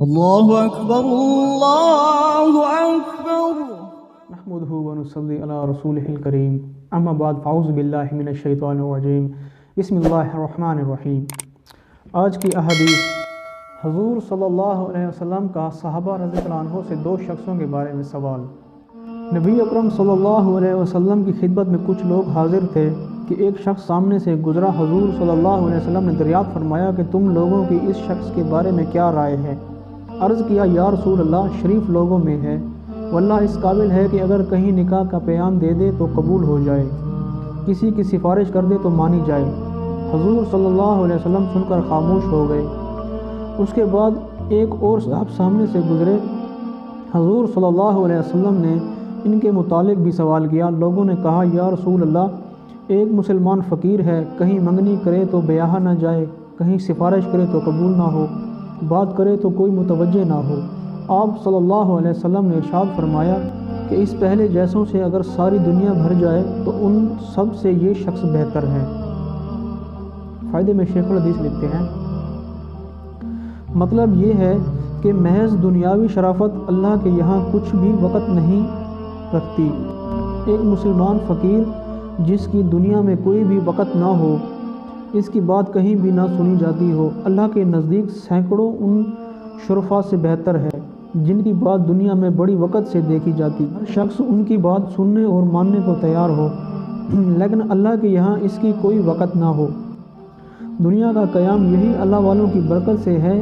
اللہ اکبر اللہ اکبر نحمدہ ونصلی علی رسولہ الکریم اما بعد فاعوذ باللہ من الشیطان الرجیم بسم اللہ الرحمن الرحیم۔ آج کی احادیث، حضور صلی اللہ علیہ وسلم کا صحابہ رضی اللہ عنہ سے دو شخصوں کے بارے میں سوال۔ نبی اکرم صلی اللہ علیہ وسلم کی خدمت میں کچھ لوگ حاضر تھے کہ ایک شخص سامنے سے گزرا۔ حضور صلی اللہ علیہ وسلم نے دریافت فرمایا کہ تم لوگوں کی اس شخص کے بارے میں کیا رائے ہے؟ عرض کیا، یا رسول اللہ، شریف لوگوں میں ہے، واللہ اس قابل ہے کہ اگر کہیں نکاح کا پیام دے دے تو قبول ہو جائے، کسی کی سفارش کر دے تو مانی جائے۔ حضور صلی اللہ علیہ وسلم سن کر خاموش ہو گئے۔ اس کے بعد ایک اور صاحب سامنے سے گزرے۔ حضور صلی اللہ علیہ وسلم نے ان کے متعلق بھی سوال کیا۔ لوگوں نے کہا، یا رسول اللہ، ایک مسلمان فقیر ہے، کہیں منگنی کرے تو بیاہ نہ جائے، کہیں سفارش کرے تو قبول نہ ہو، بات کرے تو کوئی متوجہ نہ ہو۔ آپ صلی اللہ علیہ وسلم نے ارشاد فرمایا کہ اس پہلے جیسوں سے اگر ساری دنیا بھر جائے تو ان سب سے یہ شخص بہتر ہے۔ فائدے میں شیخ الحدیث لکھتے ہیں، مطلب یہ ہے کہ محض دنیاوی شرافت اللہ کے یہاں کچھ بھی وقت نہیں رکھتی۔ ایک مسلمان فقیر جس کی دنیا میں کوئی بھی وقت نہ ہو، اس کی بات کہیں بھی نہ سنی جاتی ہو، اللہ کے نزدیک سینکڑوں ان شرفاء سے بہتر ہے جن کی بات دنیا میں بڑی وقت سے دیکھی جاتی۔ ہر شخص ان کی بات سننے اور ماننے کو تیار ہو، لیکن اللہ کے یہاں اس کی کوئی وقت نہ ہو۔ دنیا کا قیام یہی اللہ والوں کی برکت سے ہے۔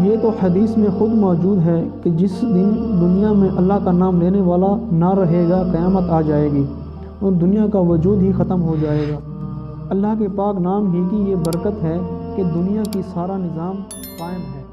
یہ تو حدیث میں خود موجود ہے کہ جس دن دنیا میں اللہ کا نام لینے والا نہ رہے گا، قیامت آ جائے گی اور دنیا کا وجود ہی ختم ہو جائے گا۔ اللہ کے پاک نام ہی کی یہ برکت ہے کہ دنیا کی سارا نظام قائم ہے۔